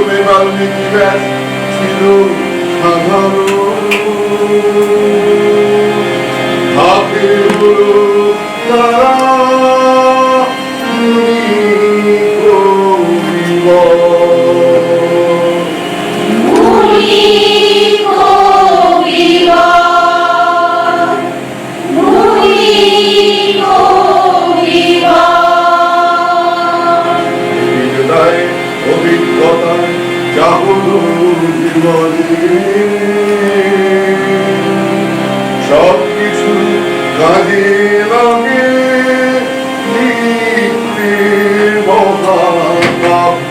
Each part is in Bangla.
তুমি বাল্মীকি ব্যাস ছিল সাধারণ হাতে হলো তারা অভিজ্ঞতায় যা হলো জীবনে সবকিছু কাজে লাগে লিখতে মহাকাব্যে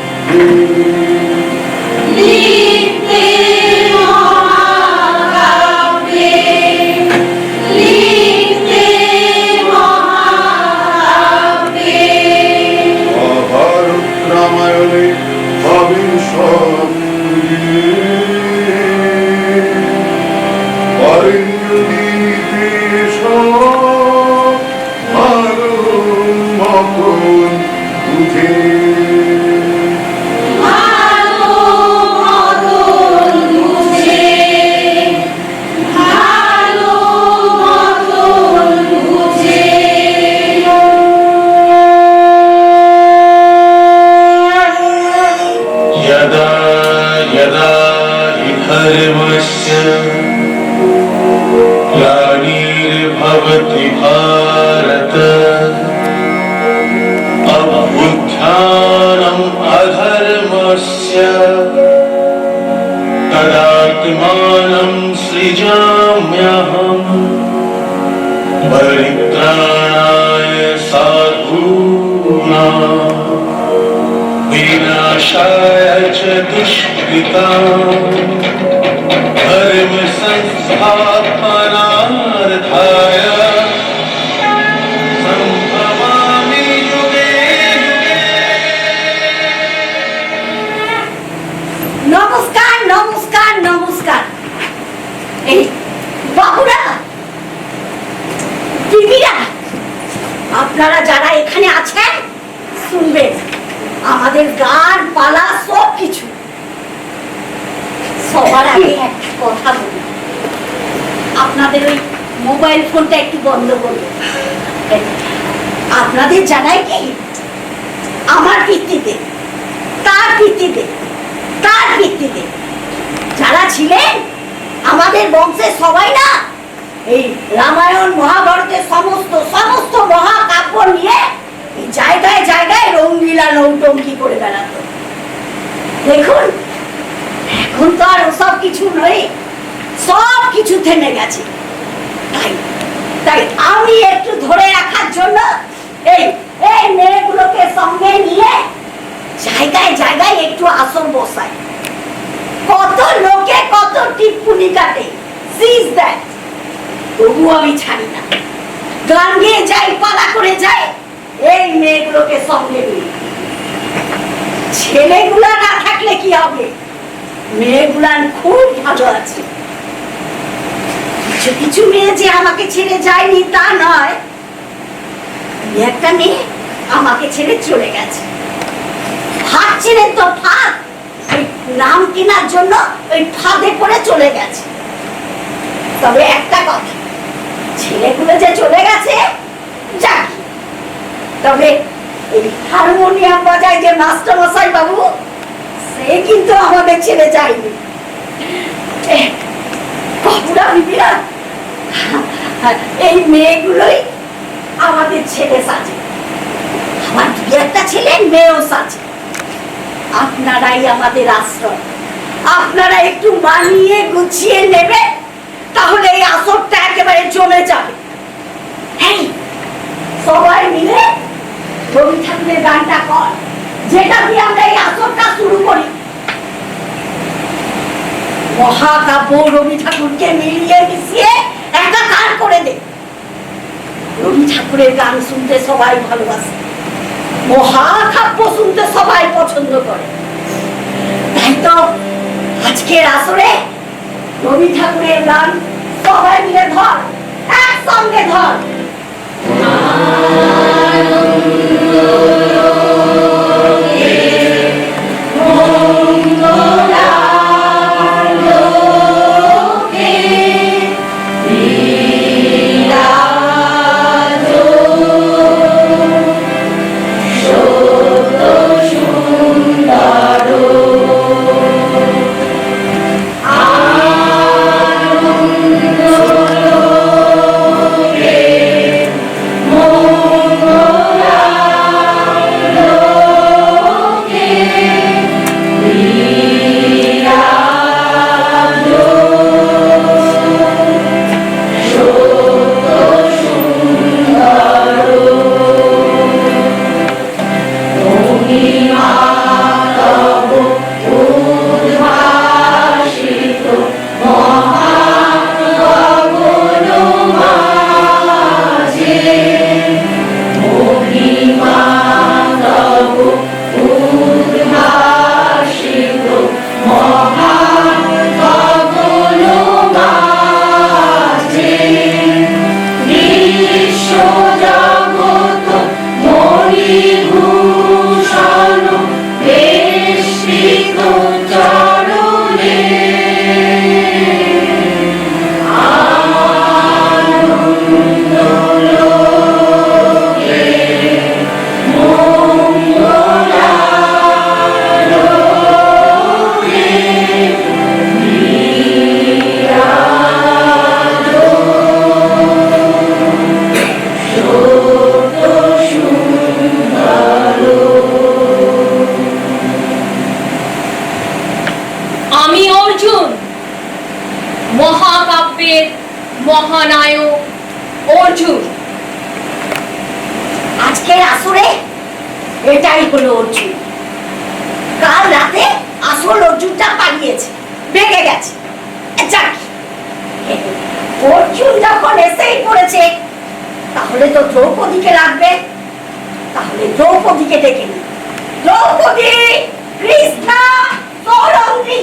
রামায়ণে পাবেন সব অরণ্যদীপে সব ভারণ মতন বুঝে ग्लानिर्भवति भारत अभ्युत्थानम् अधर्मस्य तदात्मानं सृजाम्यहम् परित्राणाय साधूनां विनाशाय च दुष्कृताम् धर्म संस्थापनार्थाय संभवामि युगे युगे। নমস্কার নমস্কার নমস্কার। এই বাবুরা দিদিরা আপনারা যারা এখানে আছেন শুনবেন আমাদের গান পালা সব কিছু। সবার আগে একটা কথা বলি, আপনাদের ওই মোবাইল ফোনটা একটু বন্ধ করুন। আপনাদের জানাই কি আমার ভিত্তিতে তার ভিত্তিতে তার ভিত্তিতে যারা ছিলেন আমাদের বংশের সবাই না এই রামায়ণ মহাভারতের সমস্ত মহাকাব্য নিয়ে এই জায়গায় জায়গায় রঙ্গিলা নৌটঙ্কি করে বেড়াতো। দেখুন এখন তো আর ওসব কিছু নয়, সব কিছু থেমে গেছে। তাই আমি একটু ধরে রাখার জন্য এই এই মেয়েগুলোকে সঙ্গে নিয়ে জায়গায় জায়গায় একটু আসর বসাই। কত লোকে কত টিপ্পুনি কাটে, সিজ দেয়, তবু আমি ছাড়ি না। গান গেয়ে যাই, পালা করে যাই, এই মেয়েগুলোকে সঙ্গে নিয়ে। ছেলেগুলা না থাকলে কি হবে, মেয়েগুলান খুব ভালো আছে। কিছু কিছু মেয়ে যে আমাকে ছেড়ে যায়নি তা নয়, একটা মেয়ে আমাকে ছেড়ে চলে গেছে। ফাঁদ ছেড়ে তো ফাঁদ, ওই নাম কেনার জন্য ওই ফাঁদে পড়ে চলে গেছে। তবে একটা কথা, ছেলেগুলো যে চলে গেছে যাক, তবে এই হারমোনিয়াম বাজায় যে মাস্টার মশাই বাবু, সে কিন্তু আমাদের ছেড়ে যায়নি। বাবুরা বিবিরা, এই মেয়েগুলোই আমাদের ছেলে সাজে, আমার দু একটা ছেলে মেয়েও সাজে। আপনারাই আমাদের আশ্রয়, আপনারা একটু মানিয়ে গুছিয়ে নেবেন, তাহলে এই আসরটা একেবারে জমে যাবে। হ্যাঁ, সবাই মিলে রবি ঠাকুরের গানটা কর, যেটা দিয়ে আমরা এই আসরটা শুরু করি। মহাকাব্য রবি ঠাকুরকে মিলিয়ে মিশিয়ে একটা গান করে দে। রবি ঠাকুরের গান শুনতে সবাই ভালোবাসে, মহাকাব্য শুনতে সবাই পছন্দ করে। তাই তো আজকের আসরে রবি ঠাকুরের গান সবাই মিলে ধর, একসঙ্গে ধর। মঙ্গল মহাকাব্যের মহানায়ক অর্জুন। আজকের আসরে এটাই হলো অর্জুন। কাল রাতে আসল অর্জুনটা পালিয়েছে, ভেগে গেছে। যাক, অর্জুন যখন এসেই পড়েছে, তাহলে তো দ্রৌপদীকে লাগবে। তাহলে দ্রৌপদীকে ডেকে নি। দ্রৌপদী, কৃষ্ণা, সৌরঙ্গী,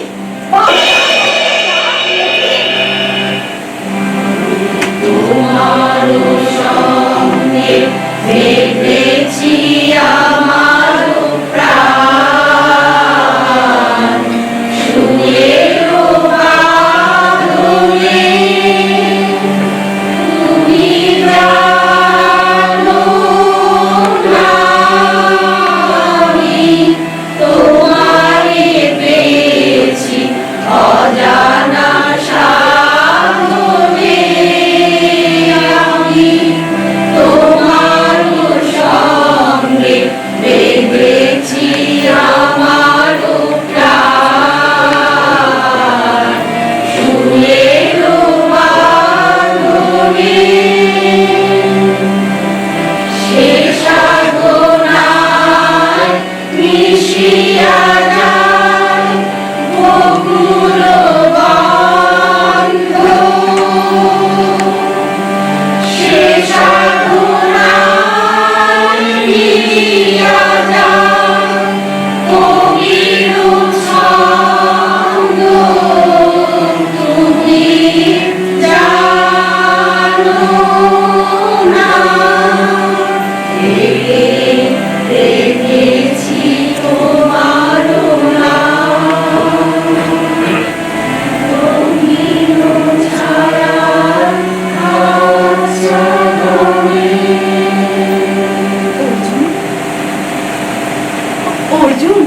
অর্জুন,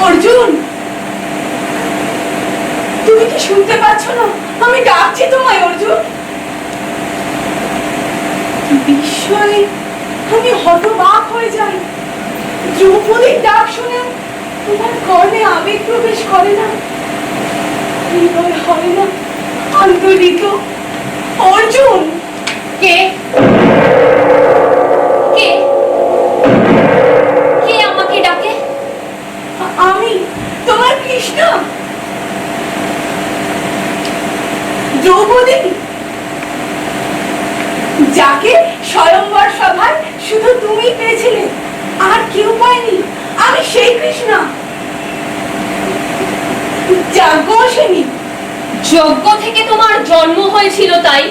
অর্জুন, তুমি কি শুনতে পাচ্ছ না? আমি ডাকছি তোমায় অর্জুন। বিস্ময়ে আমি হতবাক হয়ে যাই। দ্রৌপদীর ডাক শুনে তোমার কর্ণে আবেগ প্রবেশ করে না, হৃদয় হয় না আন্দোলিত। অর্জুন, কে কে কে আমাকে ডাকে? আমি তোমার কৃষ্ণ। দ্রৌপদী, যাকে স্বয়ংবর সভায় শুধু তুমি পেয়েছিলে, আর কেউ পায়নি, আমি সেই কৃষ্ণ। যাজ্ঞসেনী। যজ্ঞ থেকে তোমার জন্ম হয়েছিল, তাই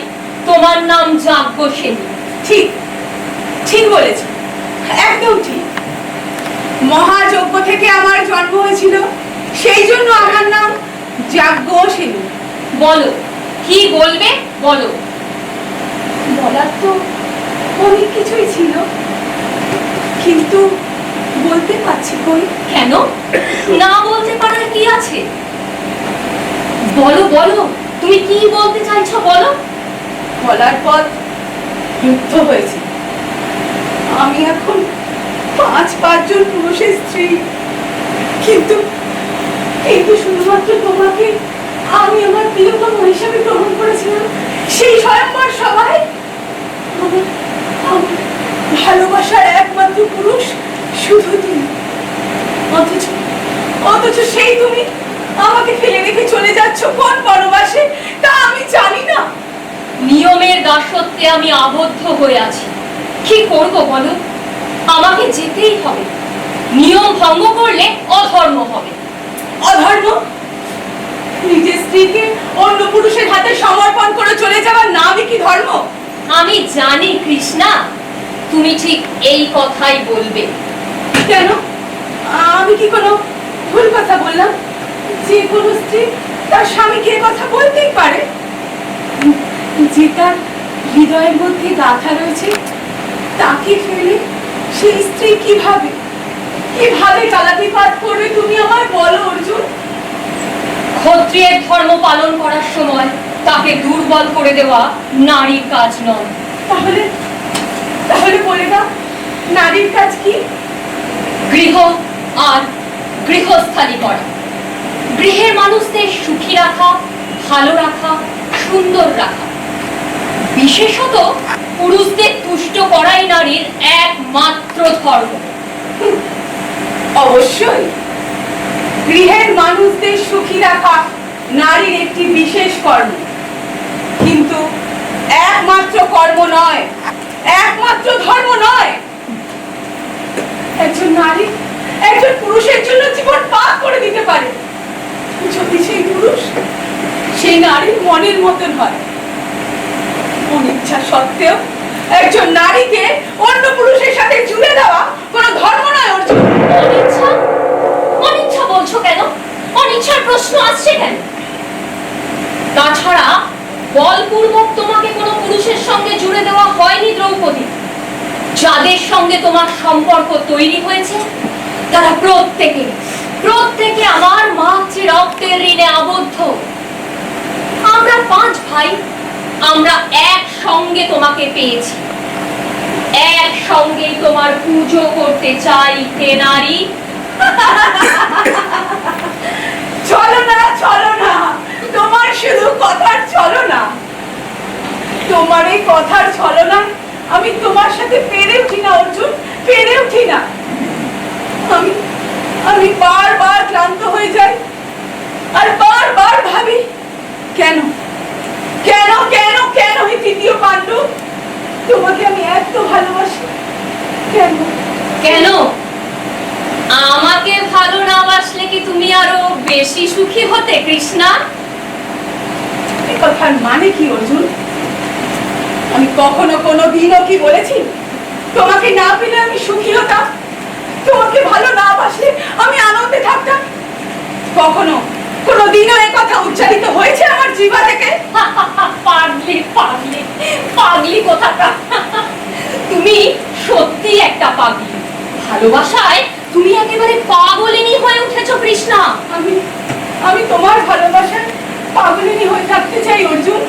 তোমার নাম যাজ্ঞসেনী। ঠিক, ঠিক বলেছ, একদম ঠিক। মহাযজ্ঞ থেকে আমার জন্ম হয়েছিল, সেই জন্য আমার নাম যাজ্ঞসেনী। বলো, কি বলবে বলো। বলার তো অনেক কিছুই ছিল, কিন্তু বলতে পারছি কই। কেন না বলতে পারার কি আছে? বলো বলো, তুমি কি বলতে চাইছো বলো। বলার পর যুদ্ধ হয়েছে। আমি এখন 5 জন পুরুষের স্ত্রী, কিন্তু কিন্তু শুধুমাত্র তোমাকে আমি আমার প্রিয়তম হিসাবে গ্রহণ করেছিলাম। সেই স্বয়ংবর সভায় আমার আমার ভালোবাসার একমাত্র পুরুষ শুধু তুমি। অথচ অথচ সেই তুমি আমাকে ফেলে রেখে চলে যাচ্ছ কোন পরবাসে, তা আমি জানি না। নিয়মের দাসত্বে আমি আবদ্ধ হয়ে আছি। কি করব বলো? আমাকে যেতেই হবে। নিয়ম ভঙ্গ করলে অধর্ম হবে। অধর্ম? নিজের স্ত্রীকে অন্য পুরুষের হাতে সমর্পণ করে চলে যাওয়ার নামই কি ধর্ম? আমি জানি কৃষ্ণা, তুমি ঠিক এই কথাই বলবে। কেন? আমি কি কোনো ভুল কথা বললাম? যে কোনো স্ত্রী তার স্বামীকে কথা বলতেই পারে, যে তার হৃদয়ের মধ্যে গাঁথা রয়েছে, তাকে ফেলে সেই স্ত্রী কিভাবে কিভাবে কালাতিপাত করবে তুমি আমায় বলো অর্জুন। ক্ষত্রিয়ের ধর্ম পালন করার সময় তাকে দুর্বল করে দেওয়া নারীর কাজ নয়। তাহলে তাহলে বলে দাও, নারীর কাজ কি? গৃহ আর গৃহস্থালী করা, গৃহের মানুষদের পুরুষদের সুখী রাখা, ভালো রাখা, সুন্দর রাখা। বিশেষত পুরুষদের তুষ্ট করাই নারীর একমাত্র ধর্ম। অবশ্যই গৃহের মানুষদের সুখী রাখা নারীর একটি বিশেষ কর্ম, কিন্তু একমাত্র কর্ম নয়, একমাত্র ধর্ম নয়। একজন নারী একজন পুরুষের জন্য জীবন পার করে দিতে পারে, যদি সেই পুরুষ সেই নারীর মনের মতন হয়। অনিচ্ছা সত্ত্বেও একজন নারীকে অন্য পুরুষের সাথে জুড়ে দেওয়া কোনো ধর্ম নয় অর্জুন। অনিচ্ছা? অনিচ্ছা বলছো কেন? অনিচ্ছার প্রশ্ন আসছে কেন? তাছাড়া বলপূর্বক তোমাকে কোনো পুরুষের সঙ্গে জুড়ে দেওয়া হয়নি দ্রৌপদী। যাদের সঙ্গে তোমার সম্পর্ক তৈরি হয়েছে তারা প্রত্যেকে আমার মাতৃ রক্তের ঋণে আবদ্ধ। আমরা 5 ভাই, আমরা একসঙ্গে তোমাকে পেয়েছি, একসঙ্গে তোমার পুজো করতে চাই হে নারী। চলো না, তোমার শুধু কথার চলো না। তোমার এই কথার ছলনা আমি তোমার সাথে পেরে উঠি না অর্জুন, পেরে উঠি না। আমি বারবার ক্লান্ত হয়ে যাই আর বারবার ভাবি, কেন কেন কেন কেন এই তৃতীয় পাণ্ডু, তোমাকে আমি এত ভালোবাসি, কেন কেন? আমাকে ভালো না বাসলে কি তুমি আরো বেশি সুখী হতে কৃষ্ণা? এই কথার মানে কি অর্জুন? আমি কখনো কোনো দিনও কি বলেছি তোমাকে না পেলে আমি সুখী হতাম, তোমাকে ভালো না বাসলে আমি আনন্দে থাকতাম? কখনো কোনো দিনও এই কথা উচ্চারিত হয়েছে আমার জিহ্বা থেকে? পাগলি পাগলি পাগলি কোথাটা! তুমি সত্যি একটা পাগলি। ভালোবাসায় তুমি একেবারে পাগলিনী হয়ে উঠেছো কৃষ্ণা। আমি তোমার ভালোবাসায় পাগলিনী হয়ে থাকতে চাই অর্জুন।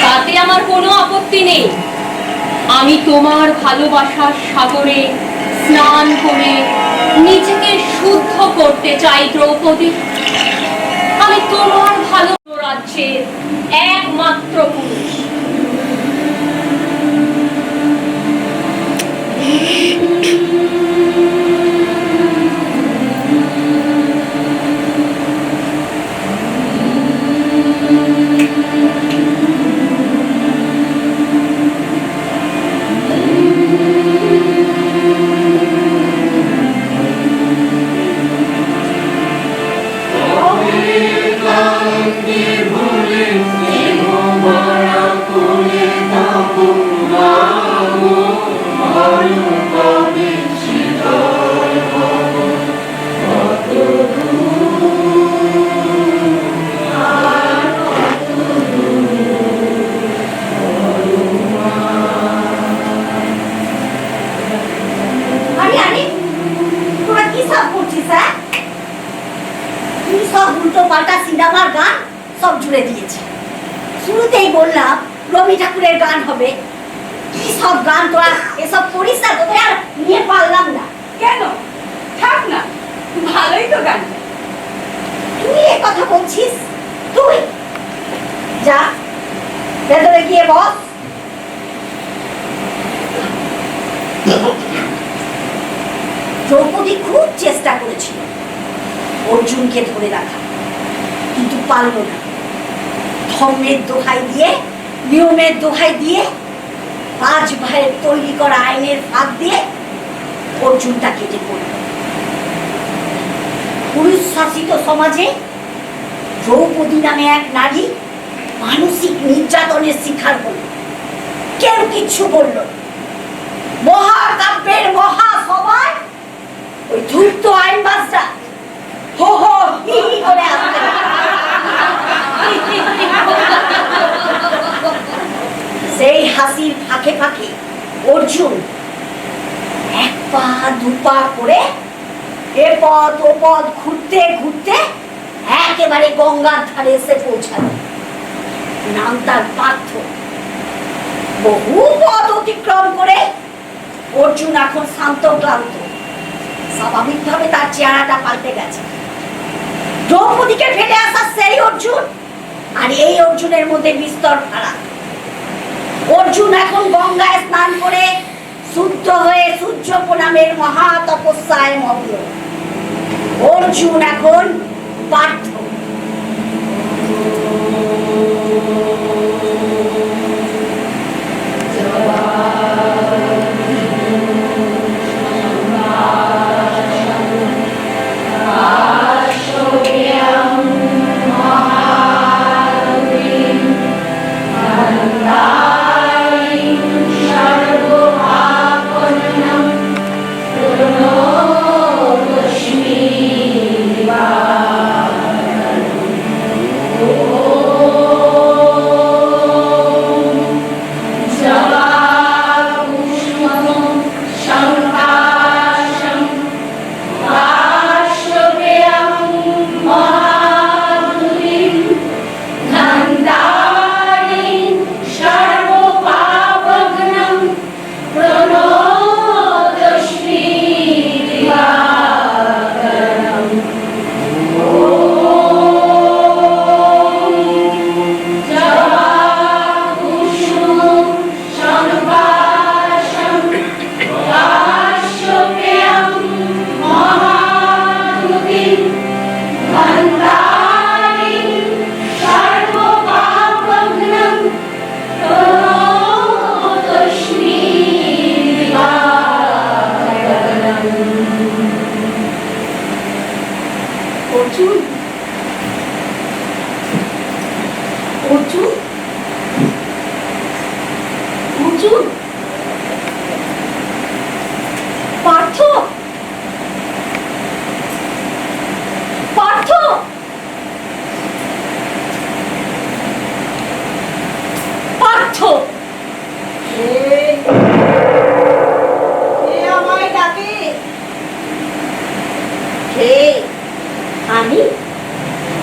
তাতে আমার কোনো আপত্তি নেই। আমি তোমার ভালোবাসার সাগরে স্নান করে নিজেকে শুদ্ধ করতে চাই দ্রৌপদী। আমি তোমার ভালো রাজ্যের একমাত্র পুরুষ। সিনেমার গান সব জুড়ে দিয়েছে। শুরুতেই বললাম রবি ঠাকুরের গান হবে, কি সব গান তোরা এসব করিস না, তোদের আর নিয়ে পারলাম না। কেন? থাক না, ভালোই তো গান। তুই এ কথা বলছিস? তুই যা ভেতরে গিয়ে বস। দ্রৌপদী খুব চেষ্টা করেছিল অর্জুনকে ধরে রাখা, কিন্তু পারল না। ধর্মের দোহাই দিয়ে, নিয়মের দোহাই দিয়ে, 5 ভাইয়ের তৈরি করা আইনের ফাঁক দিয়ে অর্জুনটা কেটে পড়ল। পুরুষ শাসিত সমাজে দ্রৌপদী নামে এক নারী মানসিক নির্যাতনের শিকার হল। কেউ কিচ্ছু বলল না। মহাকাব্যের মহাসভায় ওই ধূর্ত আইনবাজরা হো হো হি হি করে আসবে। সেই হাসির ফাঁকে ফাঁকে অর্জুন 1 পা 2 পা করে এপদ ওপদ ঘুরতে ঘুরতে একেবারে গঙ্গার ধারে এসে পৌঁছালো। নাম তার পার্থ। বহু পথ অতিক্রম করে অর্জুন এখন শান্ত ক্লান্ত। স্বাভাবিকভাবে তার চেহারাটা পাল্টে গেছে। দ্রৌপদীকে ফেলে আসা সেই অর্জুন আর এই অর্জুনের মধ্যে বিস্তর ফারাক। অর্জুন এখন গঙ্গায় স্নান করে শুদ্ধ হয়ে সূর্য প্রণামের মহা তপস্যায় মগ্ন। অর্জুন এখন পার্থ।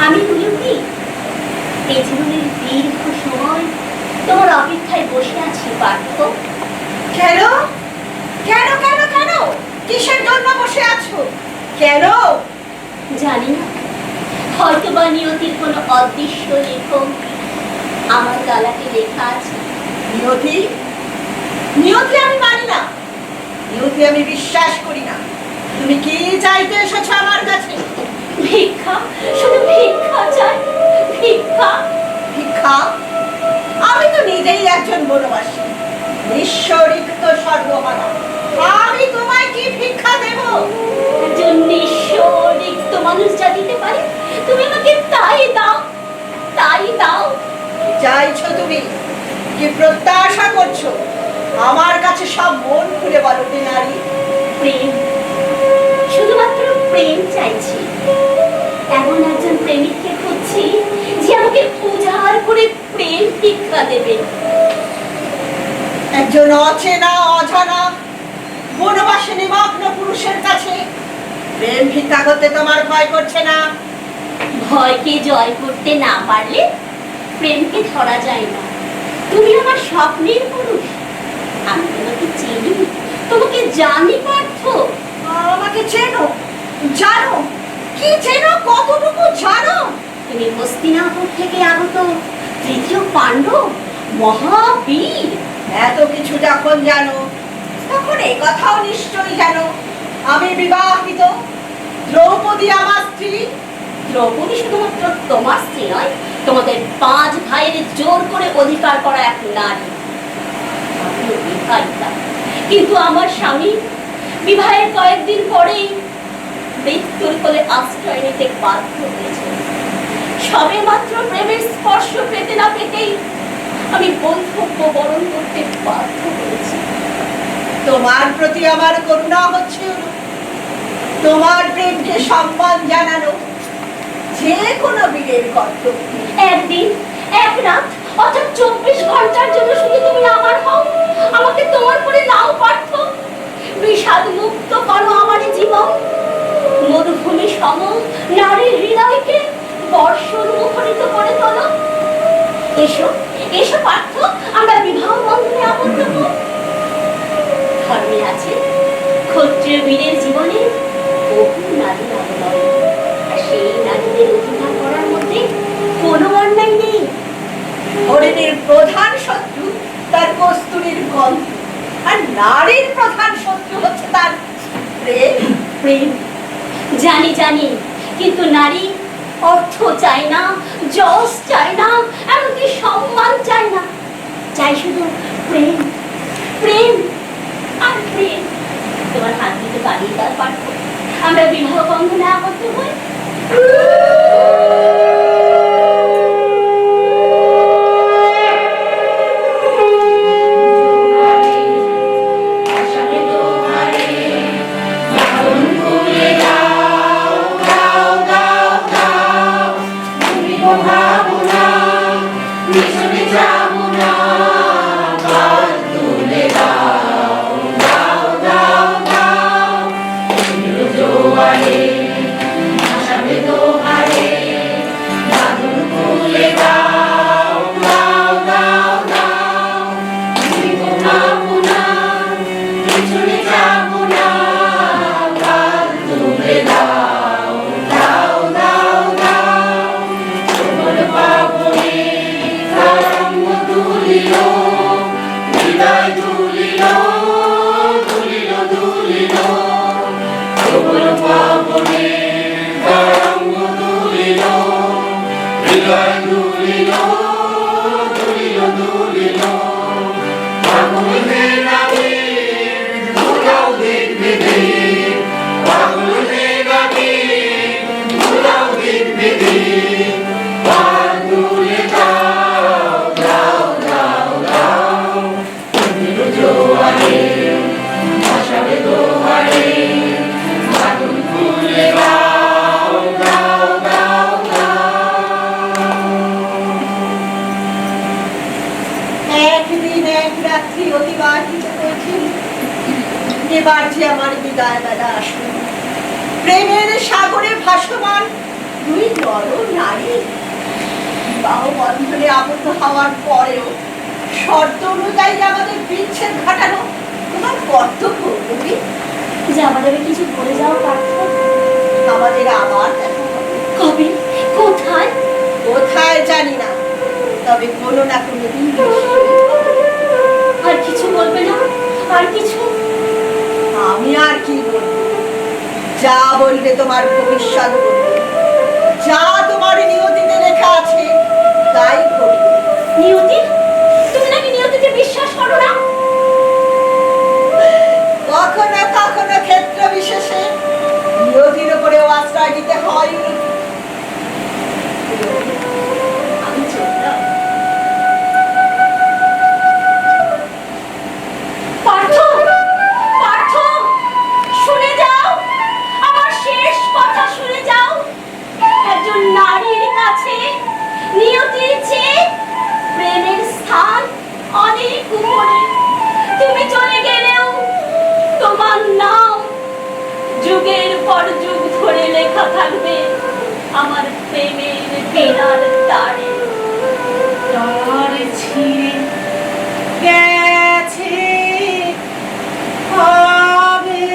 আমি নিয়তি এই জীবনের দীর্ঘ সময় তোমার অপেক্ষায় বসে আছি পার্থ। কেন কেন কেন কেন কিসের জন্য বসে আছো? কেন জানি না, হয়তো বা নিয়তির কোনো অদৃশ্য লেখন আমার গলাতে লেখা আছে। নিয়তি নিয়তি আমি মানি না, নিয়তি আমি বিশ্বাস করি না। তুমি কি চাইতে এসেছো আমার কাছে? ভিক্ষা, শুধু ভিক্ষা চাই, ভিক্ষা। ভিক্ষা? আমি তো নিজেই একজন বনবাসী, নিঃস্ব রিক্ত সর্বহারা। আমি তোমায় কি ভিক্ষা দেব? একজন নিঃস্ব রিক্ত মানুষ যা দিতে পারে তুমি আমাকে তাই দাও, তাই দাও। কি চাইছো তুমি? কি প্রত্যাশা করছো? আমার কাছে সব মন খুলে বলো নারী। প্রেম, শুধুমাত্র প্রেম চাইছি। এমন একজন প্রেমিককে খুঁজছি যে আমাকে উজাড় করে প্রেম ভিক্ষা দেবে। একজন অচেনা অজানা বনবাসে নিমগ্ন পুরুষের কাছে প্রেম ভিক্ষা করতে তোমার ভয় করছে না? ভয়কে জয় করতে না পারলে প্রেমকে ধরা যায় না। তুমি আমার স্বপ্নের পুরুষ, আমি তোমাকে চিনি, তোমাকে জানি পার্থ। আমাকে চেনো, জানো? কি চেনো, কতটুকু জানো? তুমি হস্তিনাপুর থেকে আগত তৃতীয় পাণ্ডব, মহাবীর। এত কিছু যখন জানো তখন এই কথাও নিশ্চয়ই জানো আমি বিবাহিত, দ্রৌপদী আমার স্ত্রী। দ্রৌপদী শুধুমাত্র তোমার স্ত্রী নয়, তোমাদের 5 ভাইয়ের জোর করে অধিকার করা এক নারী। আমিও বিবাহিতা, কিন্তু আমার স্বামী বিবাহের কয়েকদিন পরেই মৃত্যুর কোলে আশ্রয় নিতে বাধ্য হয়েছে। সবে মাত্র প্রেমের স্পর্শ পেতে না পেতেই আমি বন্ধুত্ব বরণ করতে বাধ্য হয়েছি। তোমার প্রতি আমার করুণা হচ্ছে, তোমার প্রেমকে সম্মান জানানো যে কোনো বীরের কর্তব্য। একদিন, এক রাত, অর্থাৎ 24 ঘন্টার জন্য শুধু তুমি আমার হও, আমাকে তোমার করে নাও পার্থ। বিষাদ মুক্ত করো আমার জীবন। মরুভূমি সম নারীর হৃদয়কে বর্ষণ মুখরিত করে তোলো। এসো, এসো পার্থ, আমরা বিবাহ বন্ধনে আবদ্ধ হই। ধর্মে আছে ক্ষত্রিয় বীরের জীবনে বহু নারী আগমন, আর সেই নারীদের প্রধান শত্রু তার কস্তুরীর গন্ধ, আর নারীর প্রধান শত্রু হচ্ছে তার প্রেম। প্রেম জানি জানি, কিন্তু নারী অর্থ চায় না, যশ চায় না, এমনকি সম্মান চায় না, চাই শুধু প্রেম, প্রেম আর প্রেম। তোমার হাত দিতে পারি তার পাঠ আমরা বিবাহ বন্ধনে আবদ্ধ হই। এবার যে আমার বিদায় বেলা আসবে, প্রেমের সাগরে ভাসমান দুই নর নারী বিবাহ বন্ধনে আবদ্ধ হওয়ার পরেও শর্ত অনুযায়ী আমাদের বিচ্ছেদ ঘটানো তোমার কর্তব্য। যে আমাদের কিছু বলে যাও পার্থ, আমাদের আবার দেখা হবে। কবে, কোথায়? কোথায় জানি না, তবে কোনো না কোনো দিন। আর কিছু বলবে না? আর কিছু? আমি আর কি বলবো? যা বলবে তোমার ভবিষ্যৎ বলবে, যা তোমার নিয়তিতে লেখা আছে তাই করবে। নিয়তি? তুমি নাকি নিয়তিকে বিশ্বাস করো না? কখনো কখনো ক্ষেত্র বিশেষে নিয়তির উপরেও আশ্রয় দিতে হয়। আমি চললাম। পার্থ, পার্থ, শুনে যাও, আমার শেষ কথা শুনে যাও। একজন নারীর কাছে নিয়তির চেয়ে প্রেমের স্থান অনেক উপরে। তুমি চলে গেলেও তোমার নাম যুগের পর যুগ ধরে লেখা থাকবে আমার প্রেমের বেড়ার তারে। তার ছিঁড়ে গেছে হবে,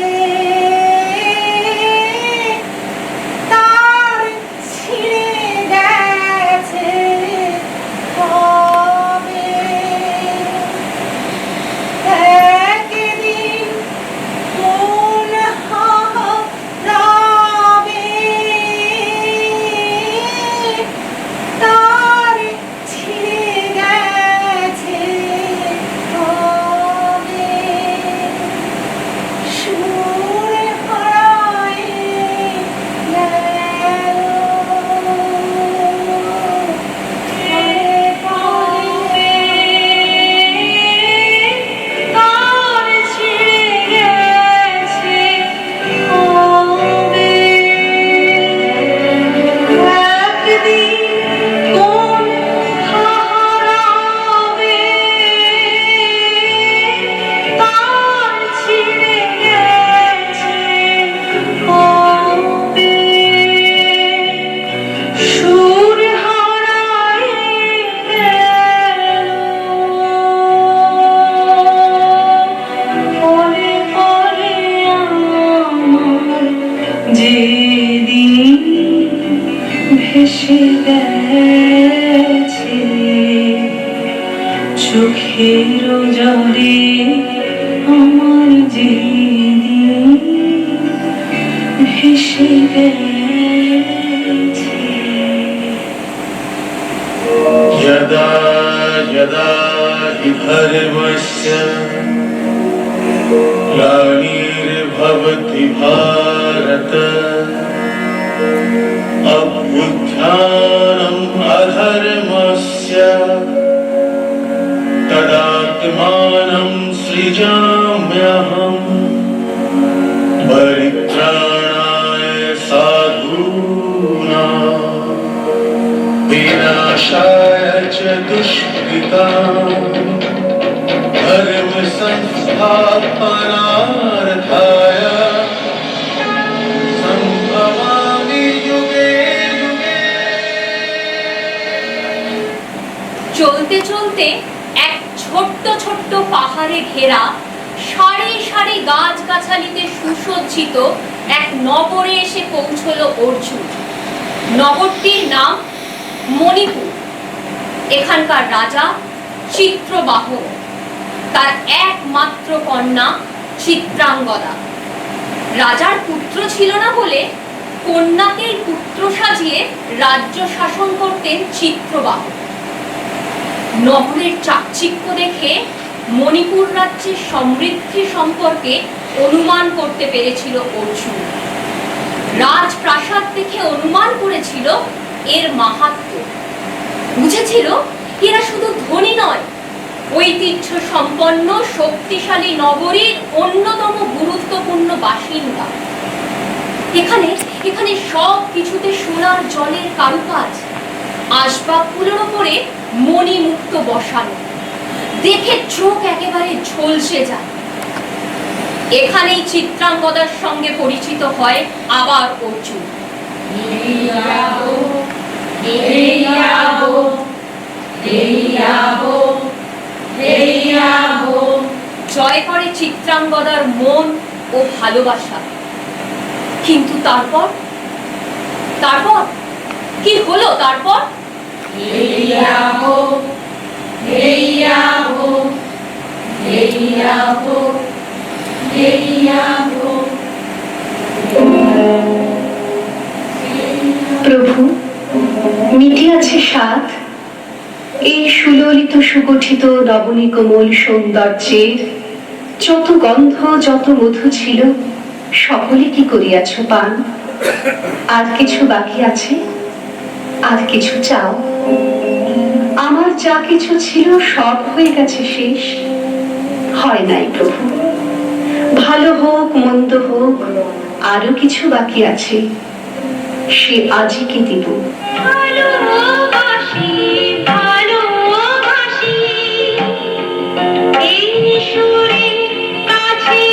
তার ছিঁড়ে গেছে হবে, একদিন মন হারাবে, তার ছিঁড়ে গেছে হবে, সুর হারায় গেল, তার ছিঁড়ে গেছে হবে, একদিন কোন হারাবে, তার ছিঁড়ে গেছে হবে, সুর হারায় গেল, পরে পরে আমার যেদিন ভেসে গেছে চোখের জলে আমার যে দিন ভেসে গেছে। यदा यदा हि धर्मस्य ग्लानिर्भवति भारत अभ्युत्थानम् अधर्मस्य तदात्मानं सृजाम्यहम् परित्राणाय साधूनां विनाशाय च दुष्कृताम् धर्म संस्थापनार्थाय संभवामि युगे युगे। চলতে চলতে এক ছোট্ট ছোট্ট পাহাড়ে ঘেরা সারি সারি গাছগাছালিতে সুসজ্জিত এক নগরে এসে পৌঁছলো অর্জুন। নগরটির নাম মণিপুর। এখানকার রাজা চিত্রবাহ, তার একমাত্র কন্যা চিত্রাঙ্গদা। রাজার পুত্র ছিল না বলে কন্যাকেই পুত্র সাজিয়ে রাজ্য শাসন করতেন চিত্রবাহ। নগরের চাকচিক্য দেখে মণিপুর রাজ্যের সমৃদ্ধি সম্পর্কে অনুমান করতে পেরেছিল অর্জুন। রাজপ্রাসাদ দেখে অনুমান করেছিল এর মাহাত্ম্য। বুঝেছিল এরা শুধু ধনী নয়, ঐতিহ্য সম্পন্ন শক্তিশালী নগরীর অন্যতম গুরুত্বপূর্ণ বাসিন্দা। এখানে সব কিছুতে সোনার জলের কারুকাজ, আসবাবগুলোর উপরে মণিমুক্ত বসানো, দেখে চোখ একেবারে ঝলসে যায়। এখানেই চিত্রাঙ্গদার সঙ্গে পরিচিত হয় আবার অর্জুন। জয় করে চিত্রাঙ্গদার মন ও ভালোবাসা। কিন্তু তারপর কি হলো? তারপর প্রভু, মিটিয়াছে স্বাদ এই সুললিত সুগঠিত নবনীকমল সৌন্দর্যের। যত গন্ধ যত মধু ছিল সকলে কি করিয়াছ পান? আর কিছু বাকি আছে? আর কিছু চাও? আমার যা কিছু ছিল সব হয়ে গেছে শেষ। হয় নাই প্রভু, ভালো হোক মন্দ হোক আরো কিছু বাকি আছে, সে আজই কি দিব। ভালোবাসি ভালোবাসি এই সুরে কাছে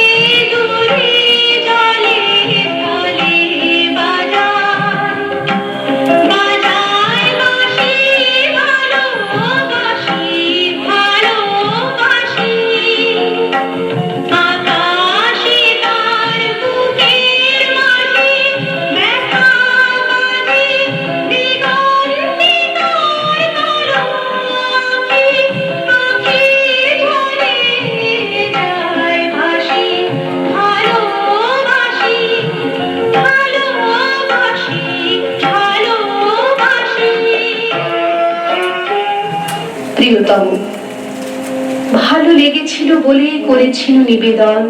দূরে জলে ফলে বাজায় বাঁশি ভালোবাসি ভালোবাসি আকাশে তার বুকের মাঝে ব্যথা বাজে দিগন্তে তার কালো আঁখি ঝরে যায় ভাসি ভালোবাসি ভালোবাসি ভালোবাসি। প্রিয়তম, ভালো লেগেছিল বলে করেছিল নিবেদন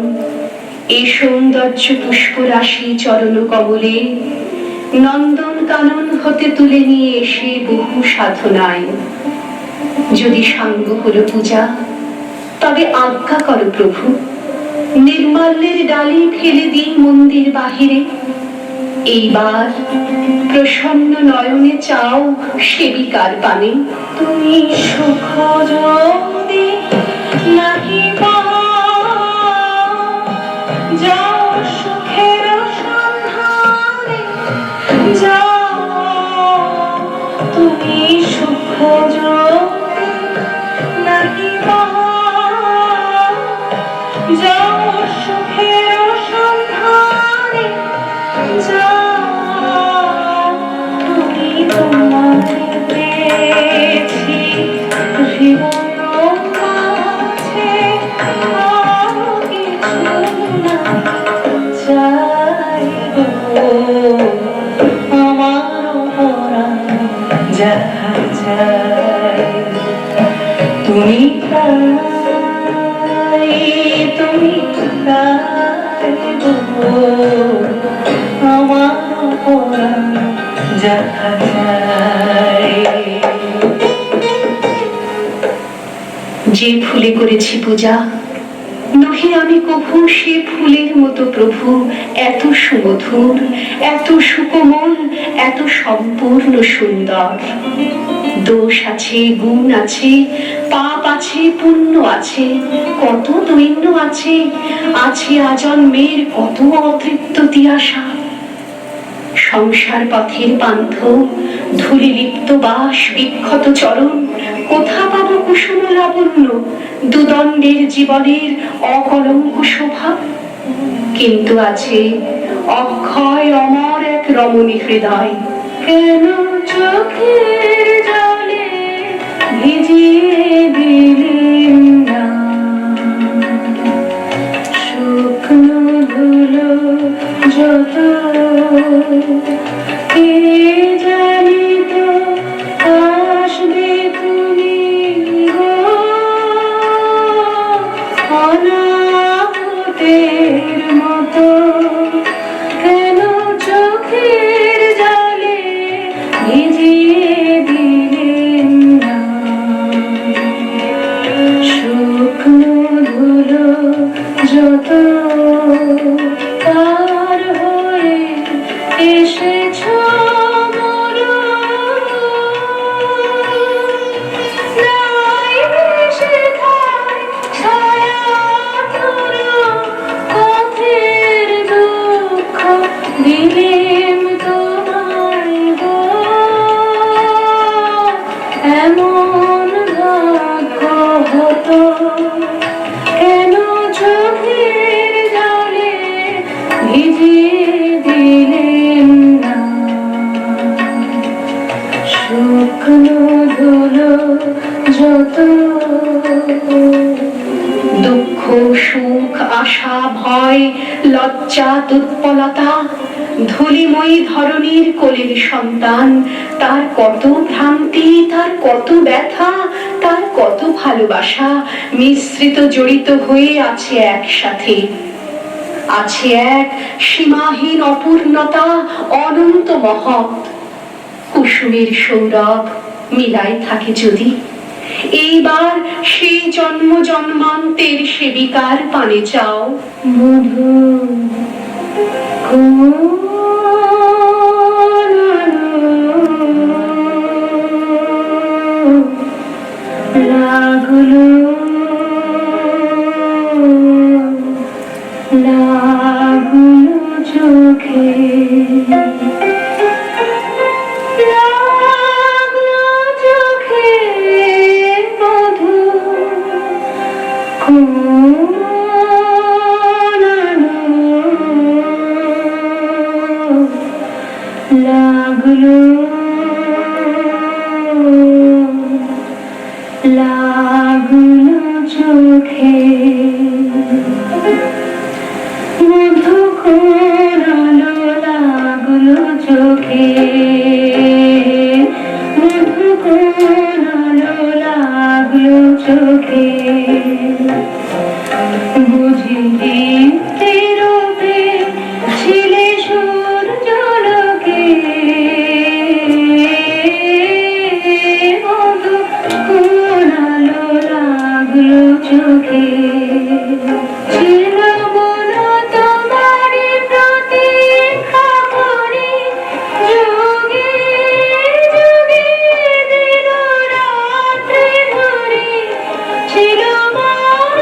এই সৌন্দর্য পুষ্প রাশি চরণ কমলে নন্দন কানন হতে তুলে নিয়ে এসে বহু সাধনায়। যদি সাঙ্গ হলো পূজা, তবে আজ্ঞা করো প্রভু, নির্মাল্যের ডালি ফেলে দিই মন্দির বাহিরে। এইবার প্রসন্ন নয়নে চাও সেবিকার পানে। তুমি সুখ যদি নাহি পাও, যাও সুখের সন্ধানে যাও। তুমি সুখ যদি নাহি পাও, যাও সুখের সন্ধানে যাও। তুমি তোমাকে পেয়েছি জীবন যাহা চাই তুমি তাই, তুমি তাই গো আমার পরাণ যাহা চাই। যে ফুলে করেছি পূজা, নহি আমি কভু সে ফুলের মতো প্রভু, এত সুমধুর, এত সুকোমল, এত সম্পূর্ণ সুন্দর। দোষ আছে, গুণ আছে, পাপ আছে, পুণ্য আছে, কত দৈন্য আছে, আছে আজন্মের কত অতৃপ্ত তিয়াসা। সংসার পথের পান্থ, ধূলি লিপ্ত বাস, বিক্ষত চরণ, কোথা পাবো কুসুম লাবণ্য, দুদণ্ডের জীবনের অকলঙ্ক শোভা। কিন্তু আছে অক্ষয় অমর এক রমণী হৃদয়, কেন চোখের জলে ভিজিয়ে দিলেন না শুকনো ধুলো যত, কে জানিত আসবে তুমি গো অনাহতের মতো, কেন চোখের জলে ভিজিয়ে দিলেন না শুকনো ধুলো যত, তার হয়ে এসেছ দিলেম তোমায় গো, এমন ভাগ্য হতো, কেন চোখের জলে ভিজিয়ে দিলেন না শুকনো ধুলো যত। দুঃখ সুখ আশা ভয় লজ্জা দুর্বলতা, ধূলিময়ী ধরণীর কোলের সন্তান, তার কত ভ্রান্তি, তার কত ব্যথা, তার কত ভালোবাসা মিশ্রিত জড়িত হয়ে আছে একসাথে। আছে এক সীমাহীন অপূর্ণতা, অনন্ত মহৎ। কুসুমের সৌরভ মিলাই থাকে যদি, এইবার সেই জন্ম জন্মান্তের সেবিকার পানে চাও মধু লাগলো লাগলো চোখে, লাগলো চোখে মধু লাগলো লাগলো চোখে মধু কোরালো, লাগলো চোখে মধু কোরালো, লাগলো চোখে বুঝিলি তেরোবে ছিলে সূর্যলোকে, মধু কোরালো, লাগলো চোখে ছিল মন তোমারি প্রতীক্ষা করি, যুগে যুগে দিন রাত্রি ধরি ছিল মোর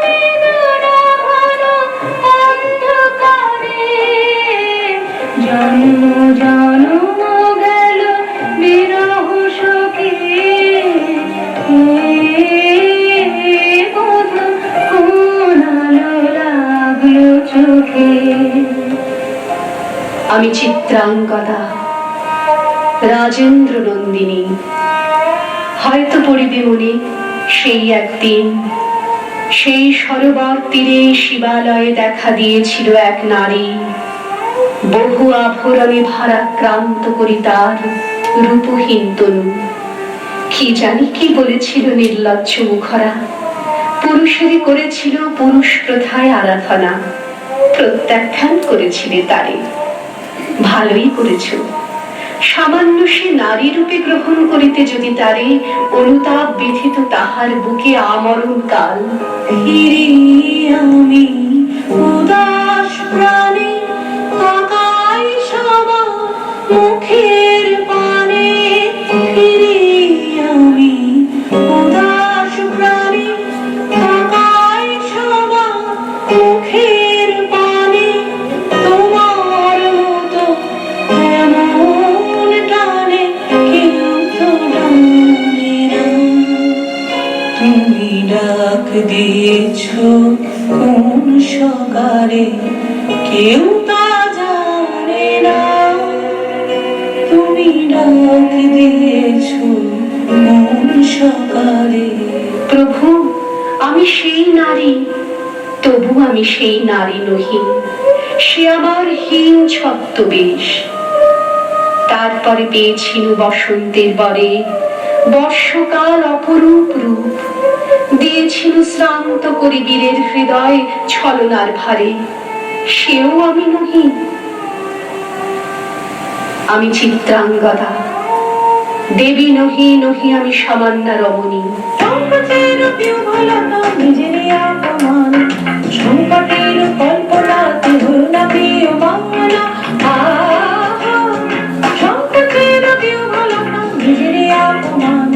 বেদনা ঘন অন্ধকারে, জন্ম জন্ম গেল বিরহ শোকে, মধু কোরালো, লাগলো চোখে। আমি চিত্রাঙ্গদা রাজেন্দ্র নন্দিনী, হয়তো পড়িবে মনে সেই একদিন, সেই সরোবর তীরে শিবালয়ে দেখা দিয়েছিল এক নারী, বহু আভরণে ভারাক্রান্ত করি তার রূপহীন তনু। কি জানি কি বলেছিল নির্লজ্জ মুখরা, পুরুষেরই করেছিল পুরুষ প্রথায় আরাধনা, প্রত্যাখ্যান করেছিলে তারে। ভালোই করেছ, সামান্য সে নারী রূপে গ্রহণ করিতে যদি তারে অনুতাপ বিধিত তাহার বুকে আমরণ কাল। আমি উদাস প্রাণে তাকাই সবার মুখের পানে, ফিরি আমি উদাস প্রাণে তাকাই সবার মুখের পানে। তোমার মতো এমন টানে কেউ তো টানে না। তুমি ডাক দিয়েছ কোন সকালে কেউ তা জানে না। তুমি ডাক দিয়েছ কোন সকালে। প্রভু, আমি সেই নারী, তবু আমি সেই নারী নহি, সে আমার হীন ছদ্মবেশ। তারপরে পেয়েছিনু বসন্তের বরে বর্ষকাল অপরূপ রূপ, দিয়েছিনু শ্রান্ত করি বীরের হৃদয় ছলনার ভারে, সেও আমি নহি। আমি চিত্রাঙ্গদা, দেবী নহি, নহি আমি সামান্যা রমণী। সংকটের বিহ্বলতা নিজের অপমান, সংকটের কল্পনাতে হল না প্রিয় বাংলা। সংকটের বিহ্বলতা নিজের অপমান,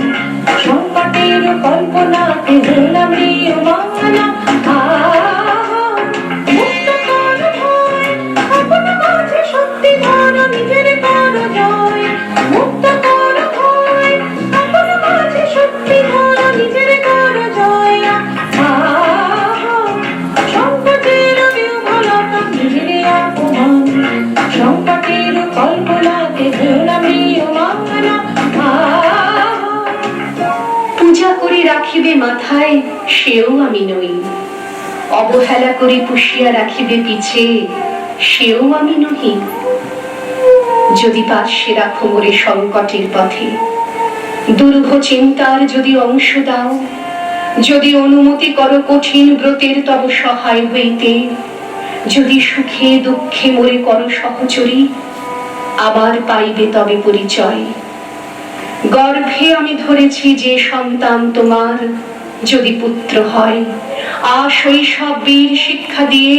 সংকটের কল্পনাতে হল না প্রিয় বাংলা। মুক্ত কর ভয়, আপন মাঝে শক্তি ধর, নিজের কর জয়। মুক্ত কর ভয়, আপন মাঝে শক্তি ধর, নিজের কর জয়। সংকটের বিহ্বলতা নিজের অপমান, সংকটের কল্পনাতে হল না প্রিয় বাংলা। পূজা করি রাখিবে মাথায়, সেও আমি নই। অবহেলা করি পুষিয়া রাখিবে পিছে, সেও আমি নহি। যদি পার্শ্বে রাখো মোরে সংকটের পথে, দুরূহ চিন্তার যদি অংশ দাও, যদি অনুমতি করো কঠিন ব্রতের তব সহায় হইতে, যদি সুখে দুঃখে মোরে করো সহচরী, আবার পাইবে তবে পরিচয়। গর্ভে আমি ধরেছি যে সন্তান তোমার, যদি পুত্র হয়, শৈশব বীর শিক্ষা দিয়ে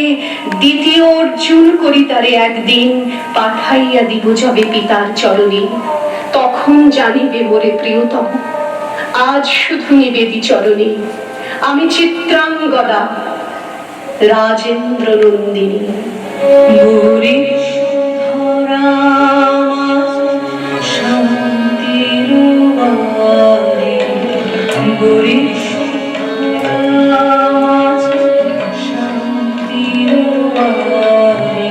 দ্বিতীয় অর্জুন করি তারে একদিন পাঠাইয়া দিব যবে পিতার চরণে। তখন জানিবে মোরে প্রিয়তম, আজ শুধু নিবেদি চরণে। আমি চিত্রাঙ্গদা, রাজেন্দ্র নন্দিনী। বরিশধরা শান্তির বারে, বরিশধরা শান্তির বারে,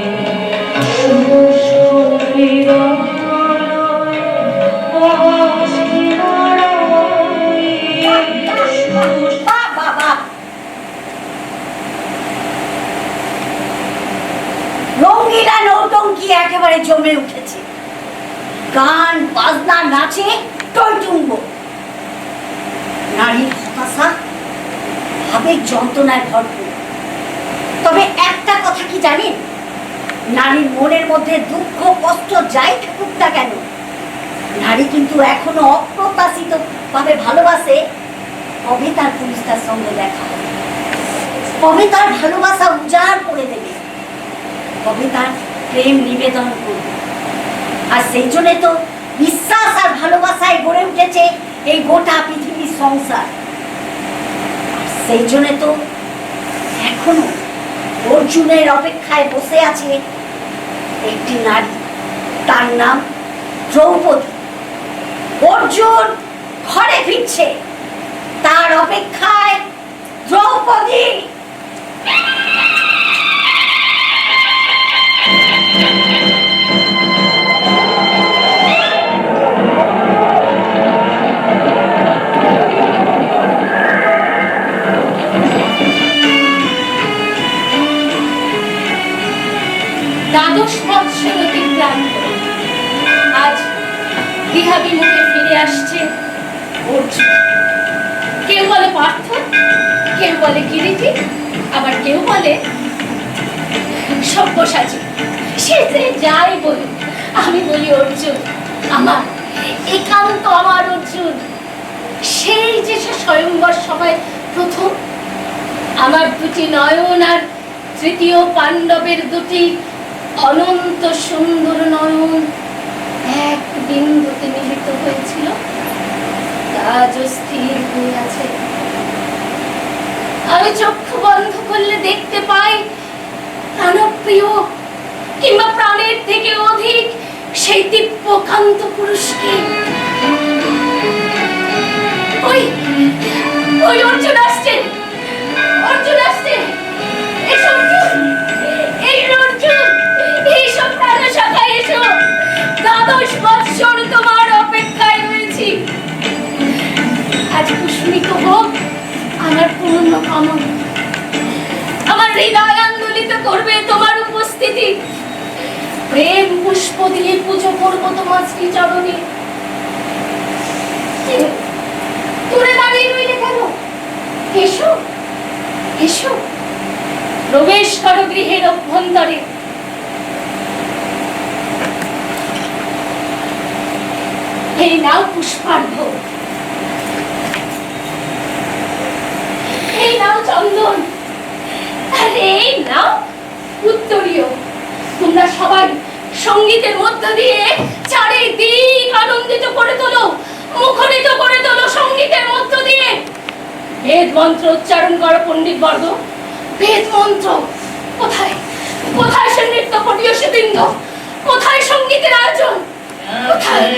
রঙ্গিলা নৌটঙ্কি একেবারে জমে উঠেছে। গান বাজনা নাচে টইটুম্ব। নারীর হতাশা আবেগ যন্ত্রণায় ভরপুর। তবে একটা কথা কি জানেন, নারীর মনের মধ্যে দুঃখ কষ্ট যাই থাকুক না কেন, নারী কিন্তু এখনো অপ্রত্যাশিত ভাবে ভালোবাসে। কবে তার পুরুষটার সঙ্গে দেখা হবে, কবে তার ভালোবাসা উজাড় করে দেবে, কবে তার প্রেম নিবেদন করবে। আর সেই জন্য তো বিশ্বাস আর ভালোবাসায় গড়ে উঠেছে এই গোটা পৃথিবীর সংসার। সেই জন্য তো এখনো অর্জুনের অপেক্ষায় বসে আছে একটি নারী, তার নাম দ্রৌপদী। অর্জুন ঘরে ফিরছে, তার অপেক্ষায় দ্রৌপদী। দ্বাদশ বৎসর অতিক্রান্ত, আজ গৃহাভিমুখে ফিরে আসছে অর্জুন। কেউ বলে পার্থ, কেউ বলে কিরীটী, আবার কেউ বলে সব্যসাচী। সে যে যাই বলুক, আমি বলি অর্জুন আমার, একান্ত আমার অর্জুন। সেই যে সে স্বয়ংবর সভায় প্রথম আমার দুটি নয়ন আর তৃতীয় পাণ্ডবের দুটি অনন্ত সুন্দর নয়ন এক বিন্দুতে মিলিত হয়েছিল, কাজ স্থির হয়ে আছে। আমি চক্ষু বন্ধ করলে দেখতে পাই প্রাণপ্রিয় কিংবা প্রাণের থেকে অধিক সেই দিব্যকান্ত পুরুষকে। ওই ওই অর্জুন আসছে, অর্জুন আসছে। এসো অর্জুন, এই অর্জুন, এইসব প্রাণ শাখায় এসো। দ্বাদশ বৎসর তোমার অপেক্ষায় রয়েছি। আজ পুষ্পিত হোক আমার পূর্ণ কামনা। আমার হৃদয় আন্দোলিত করবে তোমার উপস্থিতি। প্রেম পুষ্প দিয়ে পুজো করবো তোমার শ্রীচরণে। দূরে দাঁড়িয়ে রইলে কেন? এসো এসো, প্রবেশ করো গৃহের অভ্যন্তরে। এই নাও পুষ্পার্ঘ, এই নাও চন্দন, আর এই নাও উত্তরীয়। তোমরা সবাই সঙ্গীতের মধ্য দিয়ে চারিদিক আনন্দিত করে তোলো, মুখরিত করে তোলো সঙ্গীতের মধ্য দিয়ে। বেদ মন্ত্র উচ্চারণ করো পণ্ডিত বর্গ, বেদ মন্ত্র। কোথায় কোথায় সে নৃত্য পরিবেশী বৃন্দ? কোথায় সঙ্গীতের আয়োজন? কোথায়?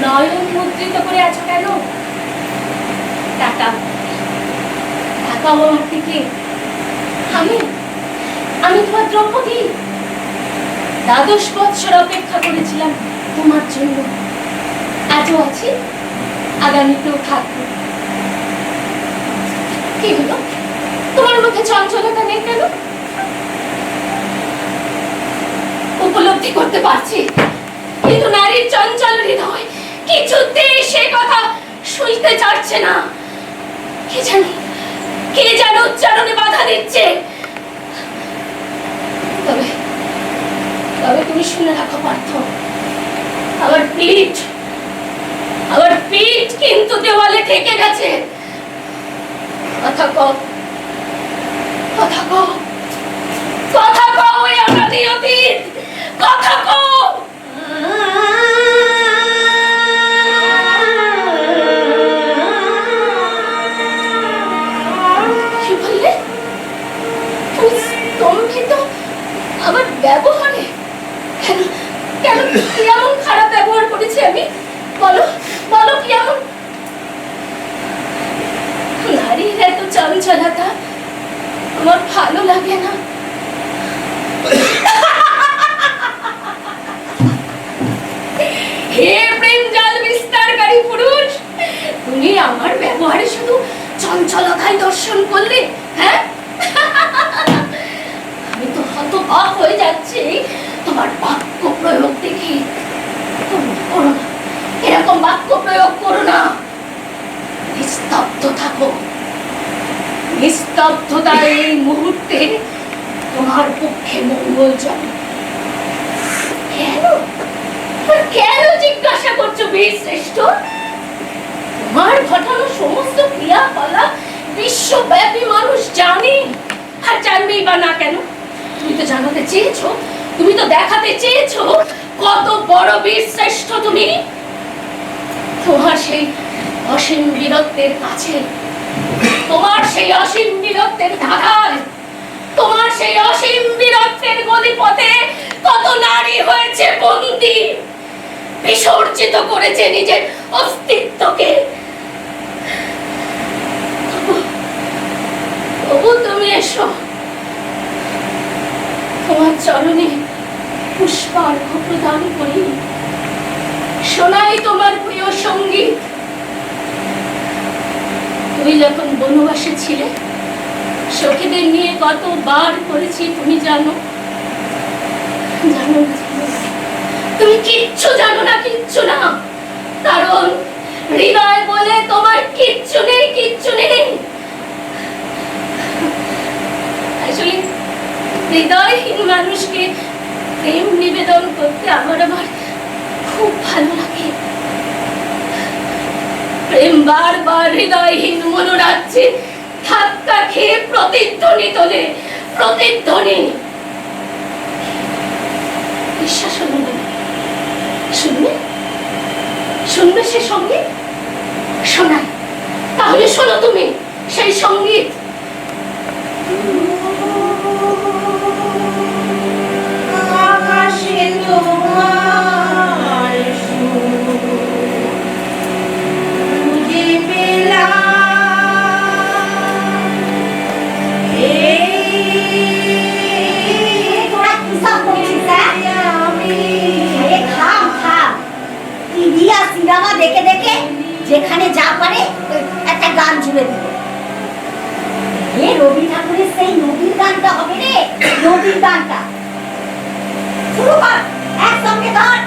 নয়ন মুদ্রিত করে আছো কেন? টাকা টাকা আমার দিকে। আমি আমি তোমার দ্রৌপদী। দ্বাদশ বৎসর অপেক্ষা করেছিলাম তোমার জন্য। আজও আছি, আগামীতেও থাকবো। কি হলো, তোমার মধ্যে চঞ্চলতা নেই কেন? উপলব্ধি করতে পারছি, কিন্তু নারীর চঞ্চল হৃদয় কিছুতেই সে কথা শুনতে চাচ্ছে না। কে যেন উচ্চারণে বাধা দিচ্ছে। তবে তবে তুমি শুনে রাখো পার্থ, আমার পিঠ কিন্তু দেওয়ালে ঠেকে গেছে। কথা কও, কথা কও, কথা কও, এই অনাদি অতীত কথা কও। কি বললে? তুমি স্তম্ভিত আমার ব্যবহারে? কেন কেন কি এমন খারাপ ব্যবহার করেছি আমি? বলো বলো, কি এমন? নারীর এত চঞ্চলতা আমার ভালো লাগে না। হে প্রেম জাল বিস্তারকারী পুরুষ, তুমি আমার ব্যবহারে শুধু চঞ্চলতাই দর্শন করলে, হ্যাঁ? আমি তো হতবাক হয়ে যাচ্ছি তোমার বাক্য প্রয়োগ দেখি। করো না, এরকম বাক্য প্রয়োগ করো না। স্তব্ধতা এই মুহূর্তে তোমার পক্ষে মঙ্গলজনক। কেন কেন জিজ্ঞাসা করছো বীর শ্রেষ্ঠ? তোমার ঘটানো সমস্ত ক্রিয়াকলাপ বিশ্বব্যাপী মানুষ জানে, আর জানবেই বা না কেন? তুমি তো জানাতে চেয়েছো, তুমি তো দেখাতে চেয়েছো কত বড় বীর শ্রেষ্ঠ তুমি। তোমার সেই অসীম বীরত্বের কাছে, তোমার সেই অসীম বীরত্বের ধারায়, তোমার সেই অসীম বীরত্বের গলিপথে কত নারী হয়েছে বন্দী, বিসর্জিত করেছে নিজের অস্তিত্বকে। তবু তুমি এসো, তোমার চরণে পুষ্পার্ঘ প্রদান করি, শোনাই তোমার প্রিয় সঙ্গীত। তুমি যখন বনবাসে ছিলে, সখীদের নিয়ে কতবার করেছি তুমি জানো? জানো না? তুমি কিচ্ছু জানো না, কিচ্ছু না, কারণ হৃদয় বলে তোমার কিচ্ছু নেই, কিচ্ছু নেই। আসলে হৃদয়হীন মানুষকে প্রেম নিবেদন করতে আমার খুব ভালো লাগে। প্রেম বারবার হৃদয়হীন মনোরাজ্যে ধাক্কা খেয়ে প্রতিধ্বনি তোলে, প্রতিধ্বনি। বিশ্বাস হলো না? শুনবে? শুনবে সে সঙ্গীত? শোনাই, তাহলে শোনো তুমি সেই সঙ্গীত। আকাশে তোমার সুর খুঁজে পেলাম, তোরা কি সব করছিস? আরে থাম থাম, টিভি আর সিনেমা দেখে দেখে যেখানে যা পারে একটা গান জুড়ে দিল। এ রবি ঠাকুরের সেই নদীর গানটা হবে রে, নদীর গানটা শুরু কর, একসঙ্গে ধর।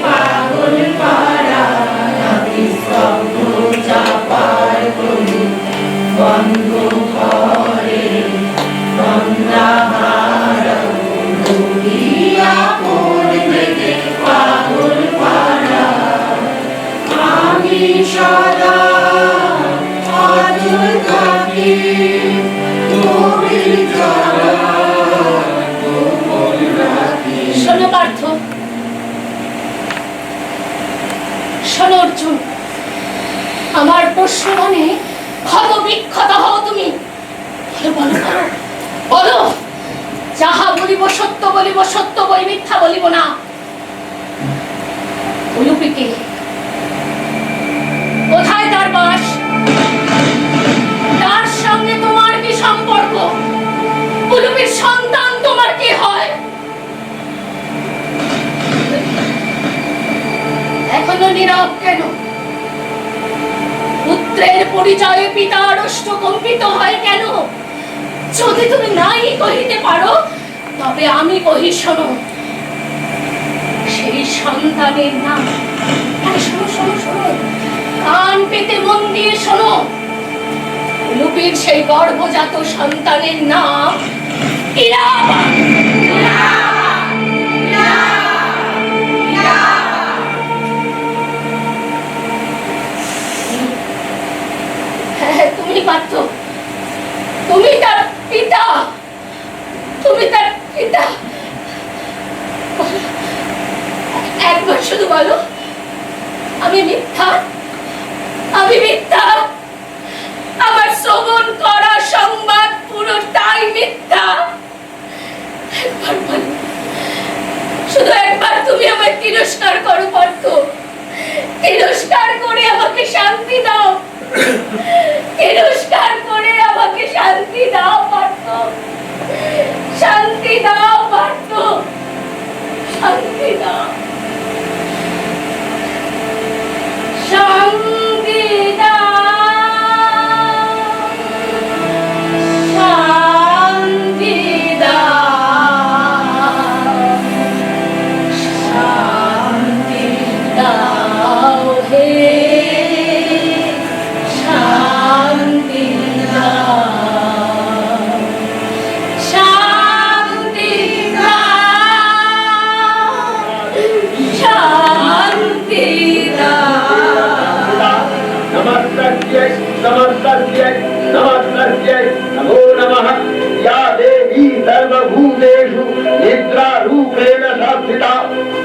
পাগল পাড়া স্তব্ধ চাপার গলি বন্ধ ঘরে সন্ধ্যাহারা দুনিয়া পড়বে পাগল পাড়া। আমি সদা অচল থাকি গভীর জ্বালা গোপন রাখি। শোনো পার্থ, শোনো অর্জুন, আমার প্রশ্ন মনে ক্ষত বিক্ষত হও তুমি। বলো বলো বলো, যাহা বলিব সত্য বলিব, সত্য বই মিথ্যা বলিব না। উলুপিকে কোথায় তার বাস? তার সঙ্গে তোমার কি সম্পর্ক? উলুপির সন্তান তোমার কি হয়? এখনো নীরব কেন? পুত্রের পরিচয়ে পিতা রষ্ট কম্পিত হয় কেন? যদি তুমি নাই কহিতে পারো, তবে আমি কহি শোনো, সেই সন্তানের নাম। আরে শোনো শোনো শোনো, কান পেতে মন দিয়ে শোনো। লুপির সেই গর্ভজাত সন্তানের নাম ইরাবা। তুমি পার্থ, তুমি তার পিতা, তুমি তার পিতা। একবার শুধু বলো, আমি মিথ্যা, আমি মিথ্যা, আমার শ্রবণ করা সংবাদ পুরোটাই মিথ্যা। একবার বলো, শুধু একবার তুমি আমায় তিরস্কার করো পার্থ, তিরস্কার করে আমাকে শান্তি দাও, তিরস্কার করে আমাকে শান্তি দাও পার্থ, শান্তি দাও পার্থ, শান্তি দাও, শান্তি দাও, শান্তি দাও, শান্তি দাও হে नमस्तस्यै नमस्तस्यै नमस्तस्यै नमो नमः या देवी सर्वभूतेषु निद्रारूपेण संस्थिता